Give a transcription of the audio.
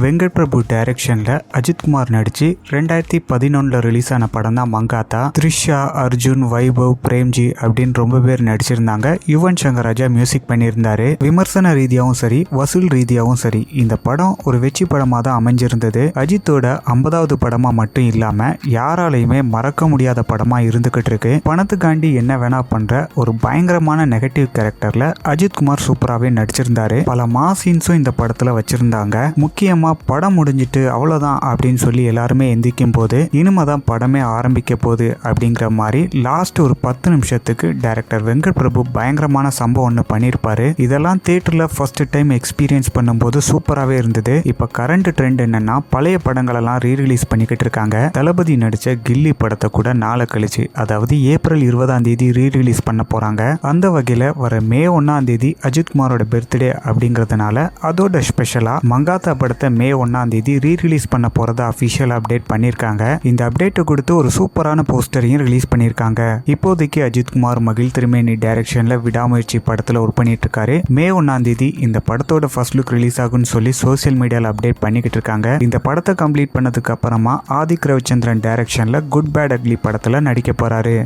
வெங்கட் பிரபு டைரக்ஷன்ல அஜித்குமார் நடிச்சு 2011 ரிலீஸ் ஆன படம் தான் மங்காத்தா. த்ரிஷா, அர்ஜுன், வைபவ், பிரேம்ஜி அப்படின்னு ரொம்ப பேர் நடிச்சிருந்தாங்க. யுவன் சங்கர் ராஜா மியூசிக் பண்ணியிருந்தாரு. விமர்சன ரீதியாகவும் சரி, வசூல் ரீதியாகவும் சரி, இந்த படம் ஒரு வெற்றி படமா தான் அமைஞ்சிருந்தது. அஜித்தோட 50வது படமா மட்டும் இல்லாம யாராலையுமே மறக்க முடியாத படமா இருந்துகிட்டு இருக்கு. பணத்துக்காண்டி என்ன வேணா பண்ற ஒரு பயங்கரமான நெகட்டிவ் கேரக்டர்ல அஜித்குமார் சூப்பராகவே நடிச்சிருந்தாரு. பல மாசீன்ஸும் இந்த படத்துல வச்சிருந்தாங்க. முக்கியமா படம் முடிஞ்சிட்டு அவ்வளவுதான் அப்படின்னு சொல்லி எல்லாருமே எந்திக்கும் போது இனிமேதான் படமே ஆரம்பிக்க போகுது அப்படிங்கிற மாதிரி லாஸ்ட் ஒரு 10 நிமிஷத்துக்கு டைரக்டர் வெங்கட் பிரபு பயங்கரமான சம்பவம் ஒன்று பண்ணியிருப்பாரு. இதெல்லாம் தியேட்டர்ல ஃபர்ஸ்ட் டைம் எக்ஸ்பீரியன்ஸ் பண்ணும்போது சூப்பராகவே இருந்தது. இப்போ கரண்ட் ட்ரெண்ட் என்னன்னா பழைய படங்கள் எல்லாம் ரீரிலீஸ் பண்ணிக்கிட்டு இருக்காங்க. தளபதி நடிச்ச கில்லி படத்தை கூட நாளை கழிச்சு, அதாவது ஏப்ரல் 20ஆம் தேதி ரீரிலீஸ் பண்ண போறாங்க. அந்த வகையில வர மே 1ஆம் தேதி அஜித்குமாரோட பர்த்டே அப்படிங்கிறதுனால அதோட ஸ்பெஷலா மங்காத்தா படத்தை மே 1ஆம் தேதி ரீரிலீஸ் பண்ண போறதா அபிஷியல் அப்டேட் பண்ணியிருக்காங்க. இந்த அப்டேட்டை கொடுத்து ஒரு சூப்பரான போஸ்டரையும் ரிலீஸ் பண்ணியிருக்காங்க. இப்போதைக்கு அஜித்குமார் மகிழ் திருமேனி டைரக்ஷன்ல விடாமுயற்சி படத்துல ஒர்க் பண்ணிட்டு இருக்காரு. மே 1ஆம் தேதி இந்த படத்தோட ஃபர்ஸ்ட் லுக் ரிலீஸ் ஆகும்னு சொல்லி சோசியல் மீடியால அப்டேட் பண்ணிக்கிட்டு இருக்காங்க. இந்த படத்தை கம்ப்ளீட் பண்ணதுக்கு அப்புறமா ஆதிக் ரவிச்சந்திரன் டைரக்ஷன்ல குட் பேட் அக்லி படத்துல நடிக்க போறாரு.